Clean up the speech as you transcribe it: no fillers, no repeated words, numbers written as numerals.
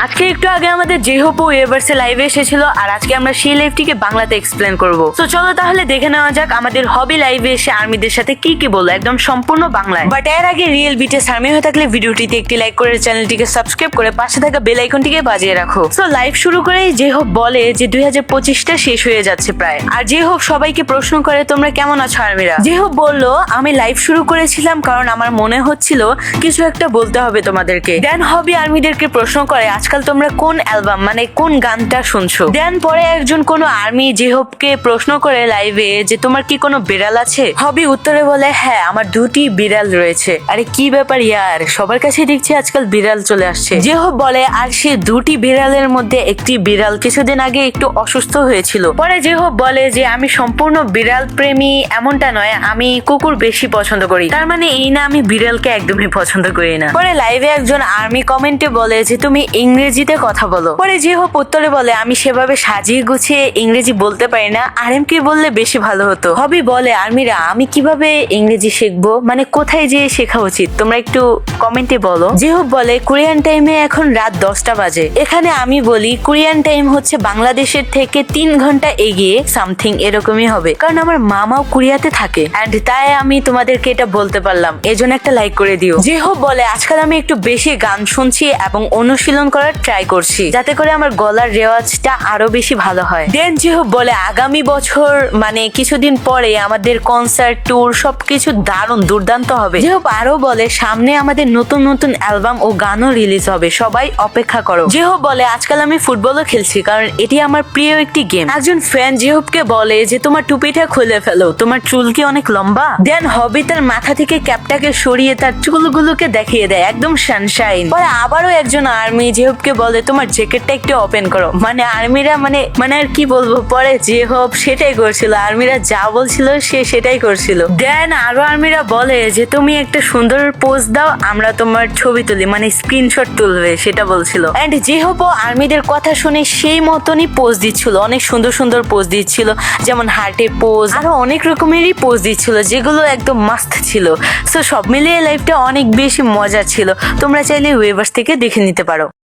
আজকে একটু আগে আমাদের জেহোপ ইউনিভার্সে লাইভে এসেছিল, আর আজকে আমরা সেই লাইভটিকে বাংলাতে এক্সপ্লেন করব। তো চলো তাহলে দেখে নেওয়া যাক আমাদের হবি লাইভে এসে আর্মিদের সাথে কি কি বললো, একদম সম্পূর্ণ বাংলায়। বাট এর আগে রিয়েল বিটিএস আর্মি হয়ে থাকলে ভিডিওটিতে একটি লাইক করে চ্যানেলটিকে সাবস্ক্রাইব করে পাশে থাকা বেল আইকনটিকে বাজিয়ে রাখো। তো লাইভ শুরু করেই জেহোপ বলে যে 2025টা শেষ হয়ে যাচ্ছে প্রায়, আর জেহোপ সবাইকে প্রশ্ন করে তোমরা কেমন আছো আর্মিরা। জেহোপ বলল আমি লাইভ শুরু করেছিলাম কারণ আমার মনে হচ্ছিল কিছু একটা বলতে হবে তোমাদেরকে। দেন হবি আর্মিদেরকে প্রশ্ন করে আজকাল তোমরা কোন অ্যালবাম মানে কোন গানটা শুনছো। দেন পরে একজন কোন আর্মি জেহোপকে প্রশ্ন করে লাইভে যে তোমার কি কোনো বিড়াল আছে। হবি উত্তরে বলে হ্যাঁ আমার দুটি বিড়াল রয়েছে। আরে কি ব্যাপার ইয়ার, সবার কাছে দেখছি আজকাল বিড়াল চলে আসছে। জেহোপ বলে আর সে দুটি বিড়ালের মধ্যে একটি বিড়াল কিছুদিন আগে একটু অসুস্থ হয়েছিল। পরে জেহোপ বলে যে আমি সম্পূর্ণ বিড়াল প্রেমী এমনটা নয়, আমি কুকুর বেশি পছন্দ করি। তার মানে এই না আমি বিড়ালকে একদমই পছন্দ করি না। পরে লাইভে একজন আর্মি কমেন্টে বলে যে তুমি ইংরেজিতে কথা বলো। পরে জেহোপ উত্তরে বলে আমি সেভাবে সাজিয়ে গুছিয়ে ইংরেজি বলতে পারি না, আরএমকে বললে বেশি ভালো হতো। হবি বলে আর্মিরা আমি কিভাবে ইংরেজি শিখবো, মানে কোথায় যেয়ে শেখা উচিত তোমরা একটু কমেন্টে বলো। জেহোপ বলে কোরিয়ান টাইমে এখন রাত 10টা বাজে। এখানে আমি বলি কোরিয়ান টাইম হচ্ছে বাংলাদেশের থেকে 3 ঘন্টা এগিয়ে সামথিং এরকমই হবে, কারণ আমার মামাও কোরিয়াতে থাকে এন্ড তাই আমি তোমাদেরকে এটা বলতে পারলাম, এজন্য একটা লাইক করে দিও। জেহোপ বলে আজকাল আমি একটু বেশি গান শুনছি এবং অনুশীলন করার ট্রাই করছি যাতে করে আমার গলার রেওয়াজটা আরো বেশি ভালো হয়। দেন জেহোপ বলে আগামী বছর মানে কিছুদিন পরে আমাদের কনসার্ট ট্যুর সবকিছু দারুণ দুর্দান্ত হবে। জেহোপ আরো বলে সামনে আমাদের নতুন নতুন অ্যালবাম ও গানও রিলিজ হবে, সবাই অপেক্ষা করো। জেহোপ বলে আজকাল আমি ফুটবলও খেলছি কারণ এটি আমার প্রিয় একটি গেম। একজন ফ্যান জেহোপকে বলে যে তোমার টুপিটা খুলে ফেলো, তোমার চুল কি অনেক লম্বা। দেন হবি তার মাথা থেকে ক্যাপটাকে সরিয়ে তার চুলগুলোকে দেখিয়ে দেয় একদম সানশাইন। পরে আবারও একজন আর্মি জেহোপকে বলে তোমার জ্যাকেটটা একটু ওপেন করো। মানে আর্মিরা মানে আর কি বলবো। পরে জেহোপ সেটাই করছিল, আর্মিরা যা বলছিল সে সেটাই করছিল। দেন আরো আর্মিরা বলে যে তুমি একটা সুন্দর পোজ দাও, আমরা তোমার ছবি তুলি, মানে স্ক্রিনশট তুলবে সেটা বলছিল। এন্ড জেহোপও আর্মিদের কথা শুনে সেই মতনই পোজ দিচ্ছিল, অনেক সুন্দর সুন্দর পোজ দিচ্ছিল, যেমন হার্টের পোজ, আরো অনেক রকমেরই পোজ দিচ্ছিল যেগুলো একদম মাস্ত ছিল। সো সব মিলিয়ে লাইফটা অনেক বেশি মজা ছিল, তোমরা চাইলে ওয়েভার্স থেকে দেখে নিতে পারো।